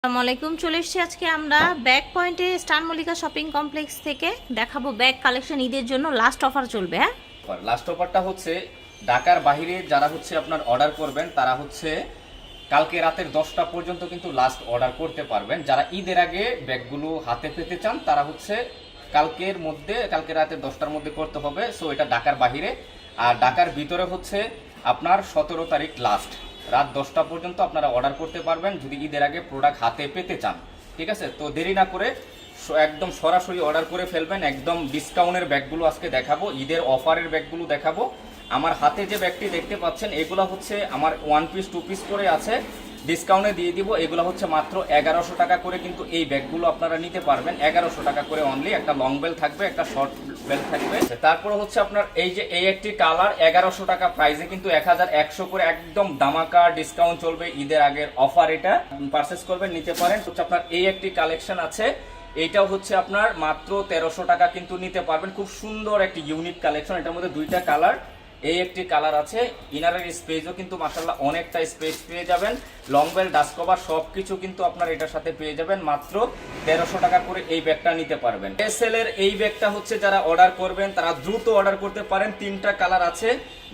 আসসালামু আলাইকুম। চলে এসেছি আজকে আমরা ব্যাগ পয়েন্টে স্টার মল্লিকা শপিং কমপ্লেক্স থেকে দেখাবো ব্যাগ কালেকশন। ঈদের জন্য লাস্ট অফার চলবে। হ্যাঁ, লাস্ট অফারটা হচ্ছে ঢাকার বাইরে যারা হচ্ছে আপনার অর্ডার করবেন তারা হচ্ছে কালকে রাতের 10টা পর্যন্ত কিন্তু লাস্ট অর্ডার করতে পারবেন। যারা ঈদের আগে ব্যাগগুলো হাতে পেতে চান তারা হচ্ছে কালকে রাতের 10টার মধ্যে করতে হবে। সো এটা ঢাকার বাইরে, আর ঢাকার ভিতরে হচ্ছে আপনার 17 তারিখ লাস্ট রাত 10টা পর্যন্ত আপনারা অর্ডার করতে পারবেন যদি ঈদের আগে প্রোডাক্ট হাতে পেতে চান। ঠিক আছে, তো দেরি না করে একদম সরাসরি অর্ডার করে ফেলবেন। একদম ডিসকাউন্টের ব্যাগগুলো আজকে দেখাবো, ঈদের অফারের ব্যাগগুলো দেখাবো। আমার হাতে যে ব্যাগটি দেখতে পাচ্ছেন এগুলো হচ্ছে আমার 1 পিস 2 পিস করে আছে, ডিসকাউন্টে দিয়ে দিব। এগুলো হচ্ছে মাত্র 1100 টাকা করে, কিন্তু এই ব্যাগগুলো আপনারা নিতে পারবেন 1100 টাকা করে অনলি। একটা লং বেল থাকবে, একটা শর্ট বেল থাকবে। তারপরে হচ্ছে আপনার এই একটি কালার 1100 টাকা প্রাইসে, কিন্তু 1100 করে একদম দামাকা ডিসকাউন্ট চলবে ঈদের আগের অফার। এটা পারচেস করবেন, নিতে পারেন। হচ্ছে আপনার এই একটি কালেকশন আছে, এইটাও হচ্ছে আপনার মাত্র 1300 টাকা কিন্তু নিতে পারবেন। খুব সুন্দর একটি ইউনিক কালেকশন, এটার মধ্যে দুইটা কালার। এই একটি কালার আছে, ইনারের স্পেসও কিন্তু মাশাআল্লাহ অনেকটা স্পেস পেয়ে যাবেন। লং বেল, ডাস্ট কভার সবকিছু কিন্তু আপনার এটার সাথে পেয়ে যাবেন। মাত্র 1300 টাকা করে এই ব্যাগটা নিতে পারবেন। এসএল এর এই ব্যাগটা হচ্ছে যারা অর্ডার করবেন তারা দ্রুত অর্ডার করতে পারেন। 3টা কালার আছে,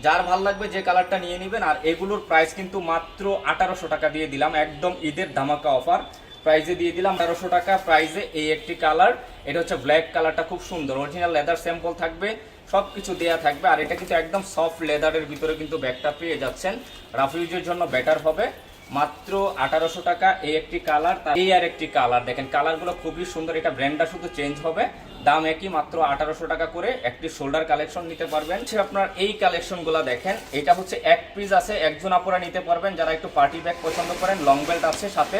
যার ভাল লাগবে যে কালারটা নিয়ে নেবেন। আর এগুলোর প্রাইস কিন্তু মাত্র 1800 টাকা দিয়ে দিলাম, একদম ঈদের ধামাকা অফার প্রাইজে দিয়ে দিলাম 1800 টাকা প্রাইজে। এই একটি কালার, এটা হচ্ছে ব্ল্যাক কালারটা, খুব সুন্দর অরিজিনাল লেদার স্যাম্পল থাকবে, সবকিছু দেয়া থাকবে। আর এটা কিন্তু একদম সফট লেদারের ভিতরে কিন্তু ব্যাগটা পেয়ে যাচ্ছেন, রাফ ইউজের জন্য বেটার হবে। মাত্র 1800 টাকা এই একটি কালার। এই আর একটি কালার দেখেন, কালারগুলো খুবই সুন্দর। এটা ব্র্যান্ডটা শুধু চেঞ্জ হবে, দাম একই, মাত্র 1800 টাকা করে। একটি শোল্ডার কালেকশন নিতে পারবেন। আপনার এই কালেকশনগুলো দেখেন, এটা হচ্ছে এক পিস আছে, একজন আপুরা নিতে পারবেন যারা একটু পার্টি ব্যাগ পছন্দ করেন। লং বেল্ট আছে সাথে,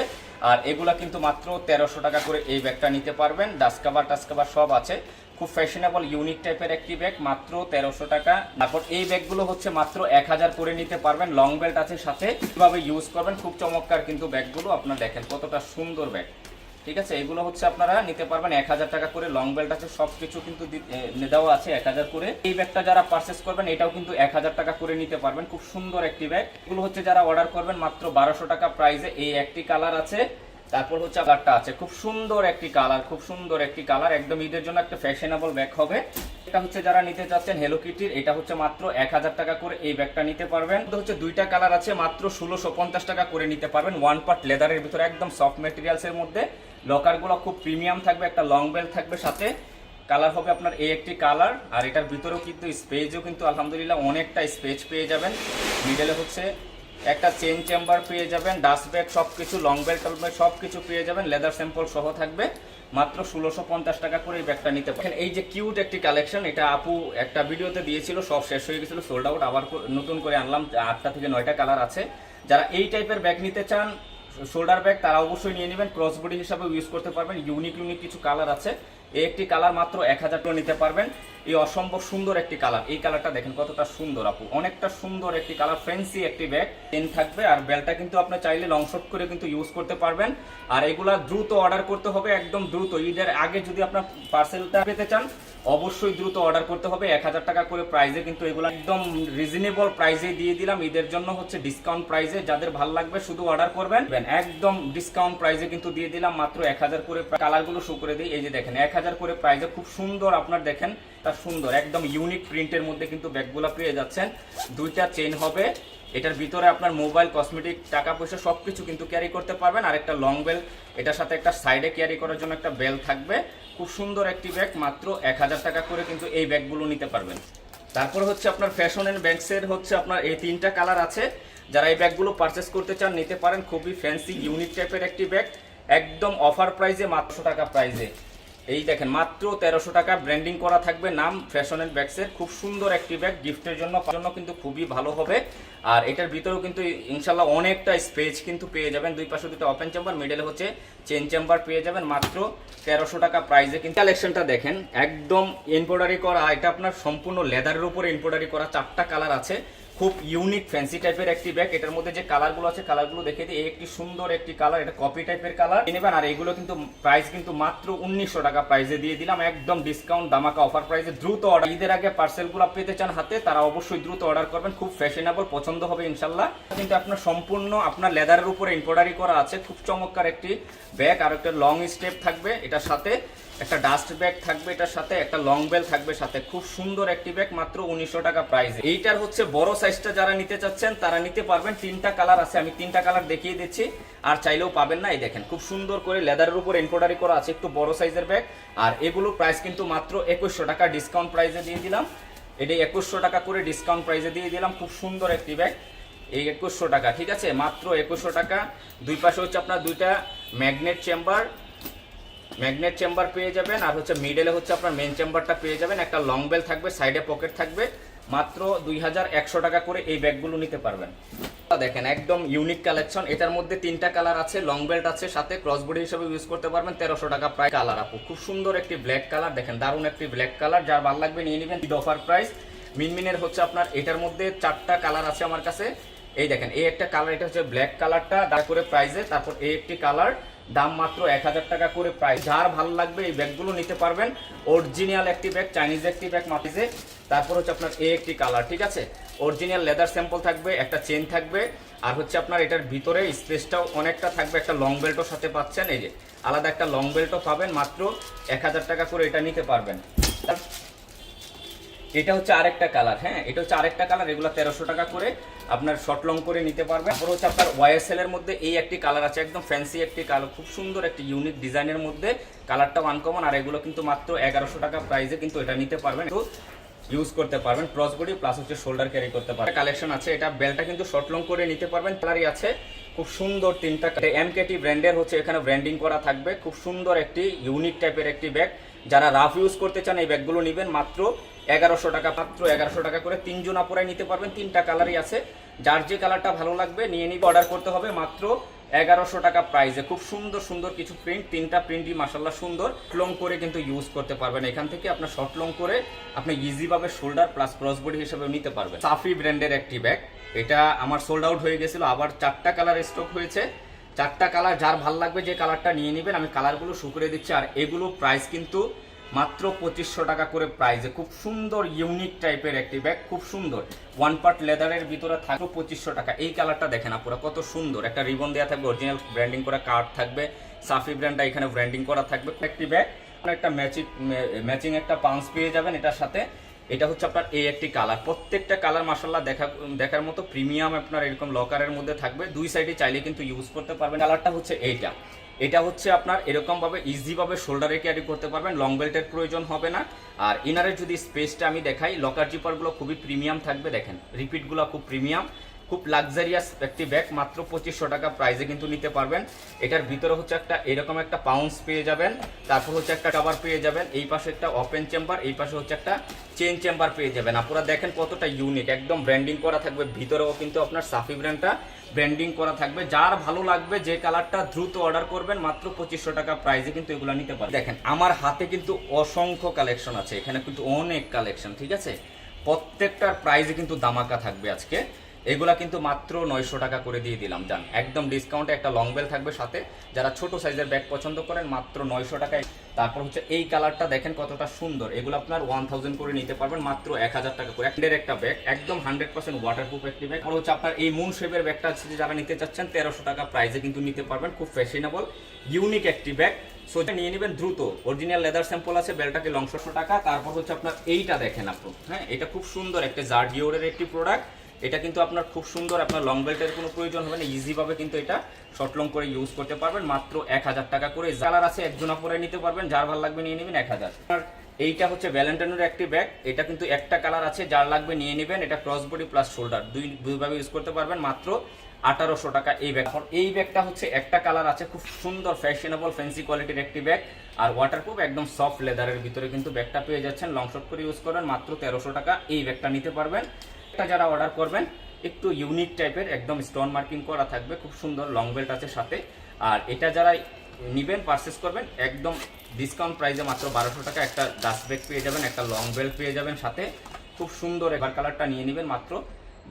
আর এগুলা কিন্তু মাত্র 1300 টাকা করে এই ব্যাগটা নিতে পারবেন। ডাস্ট কাভার সব আছে, খুব ফ্যাশনেবল ইউনিক টাইপের একটি ব্যাগ, মাত্র 1300 টাকা। তারপর এই ব্যাগগুলো হচ্ছে মাত্র 1000 করে নিতে পারবেন। লং বেল্ট আছে সাথে, কিভাবে ইউজ করবেন খুব চমৎকার কিন্তু ব্যাগগুলো। আপনারা দেখেন কতটা সুন্দর ব্যাগ। ঠিক আছে, এগুলো হচ্ছে আপনারা নিতে পারবেন 1000 টাকা করে। লং বেল্ট আছে, সবকিছু কিন্তু দেওয়া আছে 1000 করে। এই ব্যাগটা যারা পারচেস করবেন এটাও কিন্তু 1000 টাকা করে নিতে পারবেন। খুব সুন্দর একটি ব্যাগ। এগুলো হচ্ছে যারা অর্ডার করবেন মাত্র 1200 টাকা প্রাইসে। এই একটি কালার আছে, তারপর হচ্ছে কালারটা আছে, খুব সুন্দর একটি কালার, খুব সুন্দর একটি কালার। একদম ঈদের জন্য একটা ফ্যাশনেবল ব্যাগ হবে। এটা হচ্ছে যারা নিতে চাচ্ছেন হ্যালো কিটির, এটা হচ্ছে মাত্র 1000 টাকা করে এই ব্যাগটা নিতে পারবেন। তো হচ্ছে দুইটা কালার আছে, মাত্র 1650 টাকা করে নিতে পারবেন। ওয়ান পার্ট লেদারের ভিতরে, একদম সফট মেটেরিয়ালস এর মধ্যে। লকারগুলো খুব প্রিমিয়াম থাকবে, একটা লং বেল্ট থাকবে সাথে। কালার হবে আপনার এই একটি কালার। আর এটার ভিতরেও কিন্তু স্পেসও কিন্তু আলহামদুলিল্লাহ অনেকটা স্পেস পেয়ে যাবেন। মিডলে হচ্ছে একটা চেন চেম্বার পেয়ে যাবেন, ডাস্ট ব্যাগ সবকিছু, লং বেল্ট সবকিছু পেয়ে যাবেন, লেদার স্যাম্পল সহ থাকবে। মাত্র 1650 টাকা করে এই ব্যাগটা নিতে পারেন। এই যে কিউট একটি কালেকশন, এটা আপু একটা ভিডিওতে দিয়েছিল, সব শেষ হয়ে গেছিল, সোল্ড আউট। আবার নতুন করে আনলাম, 8টা থেকে 9টা কালার আছে। যারা এই টাইপের ব্যাগ নিতে চান, শোল্ডার ব্যাগ, তারা অবশ্যই নিয়ে নেবেন। ক্রস বডি হিসাবে ইউজ করতে পারবেন। ইউনিক কিছু কালার আছে। এই একটি কালার মাত্র 1000 টাকা নিতে পারবেন। এই অসম্ভব সুন্দর একটি কালার, এই কালারটা দেখেন কতটা সুন্দর আপু, অনেকটা সুন্দর একটি কালার, ফ্যান্সি একটি ব্যাগ। চেন থাকবে, আর বেলটা কিন্তু আপনি চাইলে লং শর্ট করে কিন্তু ইউজ করতে পারবেন। আর এগুলা দ্রুত অর্ডার করতে হবে, একদম দ্রুত। ঈদের আগে যদি আপনার পার্সেলটা পেতে চান অবশ্যই দ্রুত অর্ডার করতে হবে। 1000 টাকা করে প্রাইসে কিন্তু এগুলো একদম রিজনেবল প্রাইসে দিয়ে দিলাম। ঈদের জন্য হচ্ছে ডিসকাউন্ট প্রাইসে, যাদের ভালো লাগবে শুধু অর্ডার করবেন। একদম ডিসকাউন্ট প্রাইসে কিন্তু দিয়ে দিলাম, মাত্র 1000 করে। কালারগুলো শো করে দিই, এই যে দেখেন 1000 করে প্রাইসে, খুব সুন্দর। আপনার দেখেন তার সুন্দর একদম ইউনিক প্রিন্টের মধ্যে কিন্তু ব্যাগগুলো পেয়ে যাচ্ছেন। দুইটা চেইন হবে, এটার ভিতরে আপনার মোবাইল, কসমেটিক, টাকা পয়সা সবকিছু কিন্তু ক্যারি করতে পারবেন। আর একটা লং বেল, এটার সাথে একটা সাইডে ক্যারি করার জন্য একটা বেল থাকবে। খুব সুন্দর একটি ব্যাগ, মাত্র 1000 টাকা করে কিন্তু এই ব্যাগগুলো নিতে পারবেন। তারপর হচ্ছে আপনার ফ্যাশন এন্ড ব্যাগসের হচ্ছে আপনার এই 3টা কালার আছে। যারা এই ব্যাগগুলো পারচেস করতে চান নিতে পারেন। খুবই ফ্যান্সি ইউনিক টাইপের একটি ব্যাগ, একদম অফার প্রাইসে, মাত্র টাকা প্রাইসে। এই দেখেন মাত্র 1300 টাকা, ব্র্যান্ডিং করা থাকবে নাম ফ্যাশন এন্ড ব্যাগসের। খুব সুন্দর একটি ব্যাগ, গিফটের জন্য কিন্তু খুবই ভালো হবে। আর এটার ভিতরেও কিন্তু ইনশাল্লাহ অনেকটা স্পেস কিন্তু পেয়ে যাবেন। দুই পাশে দুটো ওপেন চেম্বার, মিডলে হচ্ছে চেন চেম্বার পেয়ে যাবেন। মাত্র 1300 টাকা প্রাইসে কিন্তু কালেকশনটা দেখেন, একদম এমব্রয়ডারি করা। এটা আপনার সম্পূর্ণ লেদারের উপরে এমব্রয়ডারি করা, 4টা কালার আছে। খুব ইউনিক ফ্যান্সি টাইপের একটি ব্যাগ। এটার মধ্যে যে কালারগুলো আছে কালারগুলো দেখে দিই। এই একটি সুন্দর একটি কালার, এটা কপি টাইপের কালার নেবেন। আর এগুলো কিন্তু প্রাইস কিন্তু মাত্র 1900 টাকা প্রাইসে দিয়ে দিলাম, একদম ডিসকাউন্ট দামাকা অফার প্রাইসে। দ্রুত অর্ডার, ঈদের আগে পার্সেলগুলো পেতে চান হাতে, তারা অবশ্যই দ্রুত অর্ডার করবেন, খুব ফ্যাশনেবল, পছন্দ হবে ইনশাল্লাহ। কিন্তু আপনার সম্পূর্ণ আপনার লেদারের উপরে এমব্রয়ডারি করা আছে, খুব চমৎকার একটি ব্যাগ। আর একটা লং স্টেপ থাকবে এটার সাথে, একটা ডাস্ট ব্যাগ থাকবে এটার সাথে, একটা লং বেল থাকবে সাথে। খুব সুন্দর একটি ব্যাগ, মাত্র 1900 টাকা প্রাইসে। এইটার হচ্ছে বড় সাইজটা যারা নিতে চাচ্ছেন তারা নিতে পারবেন। 3টা কালার আছে, আমি 3টা কালার দেখিয়ে দিচ্ছি, আর চাইলেও পাবেন না। এই দেখেন খুব সুন্দর করে লেদারের উপর এমব্রয়ডারি করা আছে, একটু বড় সাইজের ব্যাগ। আর এগুলো প্রাইস কিন্তু মাত্র 2100 টাকা ডিসকাউন্ট প্রাইসে দিয়ে দিলাম। এটা 2100 টাকা করে ডিসকাউন্ট প্রাইসে দিয়ে দিলাম। খুব সুন্দর একটি ব্যাগ, এই 2100 টাকা, ঠিক আছে, মাত্র 2100 টাকা। দুই পাশে হচ্ছে আপনার দুইটা ম্যাগনেট চেম্বার পেয়ে যাবেন। আর হচ্ছে মিডলে হচ্ছে আপনার মেন চেম্বারটা পেয়ে যাবেন। একটা লং বেল থাকবে, সাইডে পকেট থাকবে। মাত্র 2100 টাকা করে এই ব্যাগগুলো নিতে পারবেন। দেখেন একদম ইউনিক কালেকশন। এটার মধ্যে 3টা কালার আছে, লং বেল্ট আছে সাথে, ক্রসবডি হিসেবে ইউজ করতে পারবেন। 1300 টাকা প্রায় কালার আপু, খুব সুন্দর একটি ব্ল্যাক কালার। দেখেন দারুণ একটি ব্ল্যাক কালার, যার ভালো লাগবে নিয়ে নেবেন, অফার প্রাইস। মিনমিনের হচ্ছে আপনার এটার মধ্যে 4টা কালার আছে আমার কাছে। এই দেখেন এই একটা কালার, এটা হচ্ছে ব্ল্যাক কালারটা দাম করে প্রাইসে। তারপর এই একটি কালার, দাম মাত্র 1000 টাকা করে প্রাইস। যার ভালো লাগবে এই ব্যাগগুলো নিতে পারবেন। অরিজিনাল একটি ব্যাগ, চাইনিজ একটি ব্যাগ মাটিতে। তারপর হচ্ছে আপনার এই একটি কালার, ঠিক আছে, অরিজিনাল লেদার স্যাম্পল থাকবে, একটা চেন থাকবে। আর হচ্ছে আপনার এটার ভিতরে স্পেসটাও অনেকটা থাকবে, একটা লং বেল্টও সাথে পাচ্ছেন। এই যে আলাদা একটা লং বেল্টও পাবেন, মাত্র 1000 টাকা করে এটা নিতে পারবেন। এটা হচ্ছে আরেকটা কালার, হ্যাঁ এটা হচ্ছে আরেকটা কালার, এগুলো 1300 টাকা করে আপনার শর্ট লং করে নিতে পারবেন। তারপর হচ্ছে আপনার ওয়াইএসএল এর মধ্যে এই একটি কালার আছে, একদম ফ্যান্সি একটি কালার, খুব সুন্দর একটি ইউনিক ডিজাইনের মধ্যে, কালারটাও আনকমন। আর এগুলো কিন্তু মাত্র 1100 টাকা প্রাইসে কিন্তু এটা নিতে পারবেন, তো ইউজ করতে পারবেন, ক্রস বডি প্লাস হচ্ছে শোল্ডার ক্যারি করতে পারবেন। কালেকশন আছে, এটা বেলটা কিন্তু শর্ট লং করে নিতে পারবেন। কালারই আছে খুব সুন্দর 3টা। এমকেটি ব্র্যান্ডের হচ্ছে এখানে ব্র্যান্ডিং করা থাকবে, খুব সুন্দর একটি ইউনিক টাইপের একটি ব্যাগ। যারা রাফ ইউজ করতে চান এই ব্যাগগুলো নেবেন, মাত্র 1100 টাকা, মাত্র 1100 টাকা করে। 3 জন আপুরাই নিতে পারবেন, 3টা কালারই আছে, যার যে কালারটা ভালো লাগবে নিয়ে নিবে, অর্ডার করতে হবে মাত্র 1100 টাকা প্রাইসে। খুব সুন্দর সুন্দর কিছু প্রিন্ট, 3টা প্রিন্টই মাশাআল্লাহ সুন্দর। লং করে কিন্তু ইউজ করতে পারবেন, এখান থেকে আপনার শর্ট লং করে আপনি ইজি ভাবে শোল্ডার প্লাস ক্রস বডি হিসেবে নিতে পারবেন। সাফি ব্র্যান্ডের একটি ব্যাগ, এটা আমার সোল্ড আউট হয়ে গেছিল, আবার 4টা কালার স্টক হয়েছে। 4টা কালার, যার ভালো লাগবে যে কালারটা নিয়ে নেবেন। আমি কালারগুলো শো করে দিচ্ছি। আর এগুলো প্রাইস কিন্তু মাত্র 2500 টাকা করে প্রাইসে। খুব সুন্দর ইউনিক টাইপের একটি ব্যাগ, খুব সুন্দর, 1 পার্ট লেদারের ভিতরে থাকবে 2500 টাকা। এই কালারটা দেখেন আপনারা কত সুন্দর, একটা রিবন দেওয়া থাকবে, অরিজিনাল ব্র্যান্ডিং করা কার্ড থাকবে, সাফি ব্র্যান্ডটা এখানে ব্র্যান্ডিং করা থাকবে। একটি ব্যাগ, একটা ম্যাচিং একটা পাঞ্চ পেয়ে যাবেন এটার সাথে। এটা হচ্ছে আপনার এই একটি কালার, প্রত্যেকটা কালার মাশাআল্লাহ দেখার মতো প্রিমিয়াম, আপনার এরকম লকারের মধ্যে থাকবে, দুই সাইডে চাইলে কিন্তু ইউজ করতে পারবেন। কালারটা হচ্ছে এইটা, এটা হচ্ছে আপনার এরকম ভাবে ইজি ভাবে শোল্ডারে ক্যারি করতে পারবেন, লং বেল্টের প্রয়োজন হবে না। আর ইনারের যদি স্পেসটা আমি দেখাই, লকার জিপারগুলো খুবই প্রিমিয়াম থাকবে, দেখেন রিপিটগুলো খুব প্রিমিয়াম, খুব লাক্সারিয়াস একটি ব্যাগ, মাত্র 2500 টাকা প্রাইসে কিন্তু নিতে পারবেন। এটার ভিতরে হচ্ছে একটা এরকম একটা পাউন্স পেয়ে যাবেন, তারপর হচ্ছে একটা কভার পেয়ে যাবেন, এই পাশে একটা ওপেন চেম্বার, এই পাশে হচ্ছে একটা চেন চেম্বার পেয়ে যাবেন। আপনারা দেখেন কতটা ইউনিক, একদম ব্র্যান্ডিং করা থাকবে, ভিতরেও কিন্তু আপনার সাফি ব্র্যান্ডটা ব্র্যান্ডিং করা থাকবে। যার ভালো লাগবে যে কালারটা দ্রুত অর্ডার করবেন, মাত্র 2500 টাকা প্রাইসে কিন্তু এগুলো নিতে পারেন। দেখেন আমার হাতে কিন্তু অসংখ্য কালেকশন আছে, এখানে কিন্তু অনেক কালেকশন, ঠিক আছে, প্রত্যেকটার প্রাইসে কিন্তু দামাকা থাকবে আজকে। এগুলা কিন্তু মাত্র 900 টাকা করে দিয়ে দিলাম, জান একদম ডিসকাউন্টে। একটা লং বেল থাকবে সাথে, যারা ছোট সাইজের ব্যাগ পছন্দ করেন মাত্র 900 টাকায়। তারপর হচ্ছে এই কালারটা দেখেন কতটা সুন্দর, এগুলো আপনার 1000 করে নিতে পারবেন, মাত্র 1000 টাকা করে। একটা ব্যাগ, একদম 100% ওয়াটারপ্রুফ একটি ব্যাগ। আর হচ্ছে আপনার এই মুন শেপের ব্যাগটা আছে, যারা নিতে চাচ্ছেন 1300 টাকা প্রাইসে কিন্তু নিতে পারবেন, খুব ফ্যাশনেবল ইউনিক একটি ব্যাগ। সো নিয়ে নেবেন দ্রুত, অরিজিনাল লেদার স্যাম্পল আছে, বেলটাকে লং 600 টাকা। তারপর হচ্ছে আপনার এইটা দেখেন আপনি, হ্যাঁ এটা খুব সুন্দর একটা জার্ডিওরের একটি প্রোডাক্ট। এটা কিন্তু আপনার খুব সুন্দর, আপনার লং বেল্টের কোনো প্রয়োজন হবে না, ইজি ভাবে কিন্তু এটা শর্ট লং করে ইউজ করতে পারবেন, মাত্র 1000 টাকা করে। কালার আছে, একজনা পরে নিতে পারবেন, যার ভালো লাগবে নিয়ে নেবেন 1000। আর এইটা হচ্ছে ভ্যালেন্টাইনের একটি ব্যাগ, এটা কিন্তু একটা কালার আছে, যার লাগবে নিয়ে নেবেন। এটা ক্রস বডি প্লাস শোল্ডার দুইভাবে ইউজ করতে পারবেন, মাত্র 1800 টাকা এই ব্যাগ। এই ব্যাগটা হচ্ছে একটা কালার আছে, খুব সুন্দর ফ্যাশনেবল ফ্যান্সি কোয়ালিটির একটি ব্যাগ, আর ওয়াটারপ্রুফ, একদম সফট লেদারের ভিতরে কিন্তু ব্যাগটা পেয়ে যাচ্ছেন। লং শর্ট করে ইউজ করেন, মাত্র 1300 টাকা এই ব্যাগটা নিতে পারবেন। যারা অর্ডার করবেন একটু ইউনিক টাইপের, একদম স্টোন মার্কিং করা থাকবে, খুব সুন্দর লং বেল্ট আছে সাথে। আর এটা যারা নিবেন পারচেস করবেন একদম ডিসকাউন্ট প্রাইসে, মাত্র 1200 টাকা। একটা ডাস্ট ব্যাগ পেয়ে যাবেন, একটা লং বেল্ট পেয়ে যাবেন সাথে, খুব সুন্দর। এবার কালারটা নিয়ে নেবেন, মাত্র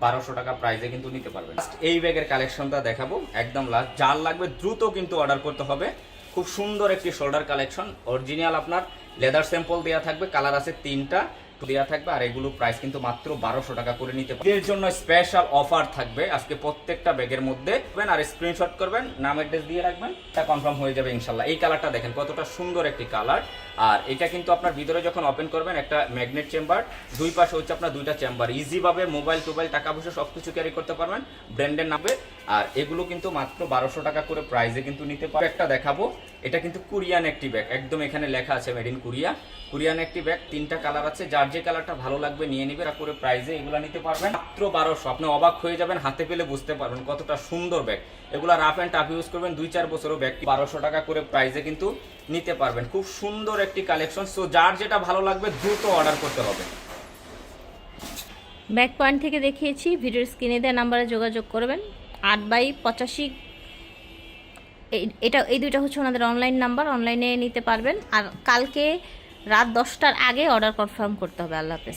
1200 টাকা প্রাইসে কিন্তু নিতে পারবেন। এই ব্যাগের কালেকশনটা দেখাবো একদম লাস্ট, যার লাগবে দ্রুত কিন্তু অর্ডার করতে হবে। খুব সুন্দর একটি শোল্ডার কালেকশন, অরিজিনাল আপনার লেদার স্যাম্পল দেওয়া থাকবে, কালার আছে 3টা দেওয়া থাকবে, আর এগুলো প্রাইস কিন্তু মাত্র 1200 টাকা করে নিতে পারবেন। এর জন্য স্পেশাল অফার থাকবে আজকে প্রত্যেকটা ব্যাগের মধ্যে, আর স্ক্রিনশট করবেন, নাম অ্যাড্রেস দিয়ে রাখবেন, এটা কনফার্ম হয়ে যাবে ইনশাল্লাহ। এই কালারটা দেখেন কতটা সুন্দর একটি কালার, আর এটা কিন্তু আপনার ভিতরে যখন ওপেন করবেন একটা ম্যাগনেট চেম্বার, দুই পাশে হচ্ছে আপনার দুইটা চেম্বার, ইজি ভাবে মোবাইল টোবাইল টাকা পয়সা সবকিছু ক্যারি করতে পারবেন, ব্র্যান্ডের নামে। আর এগুলো কিন্তু মাত্র 1200 টাকা করে প্রাইসে কিন্তু নিতে পারবেন। একটা দেখাবো, এটা কিন্তু কোরিয়ান একটি ব্যাগ, একদম এখানে লেখা আছে মেড ইন কোরিয়া, কোরিয়ান একটি ব্যাগ, 3টা কালার আছে, যার যে কালারটা ভালো লাগবে নিয়ে নিবে, করে প্রাইসে এগুলো নিতে পারবেন মাত্র 1200। আপনি অবাক হয়ে যাবেন, হাতে পেলে বুঝতে পারবেন কতটা সুন্দর ব্যাগ। এগুলো রাফ অ্যান্ড টাফ ইউজ করবেন, 2-4 বছরও ব্যাগ 1200 টাকা করে প্রাইসে কিন্তু নিতে পারবেন। খুব সুন্দর একটি কালেকশন, সো যার যেটা ভালো লাগবে দ্রুত অর্ডার করতে হবে। ব্যাক পয়েন্ট থেকে দেখিয়েছি, ভিডিওর স্ক্রিনে দেওয়া নাম্বারে যোগাযোগ করবেন। 8/85 এই দুইটা হচ্ছে ওনাদের অনলাইন নাম্বার, অনলাইনে নিতে পারবেন। আর কালকে রাত 10টার আগে অর্ডার কনফার্ম করতে হবে। আল্লাহ হাফেজ।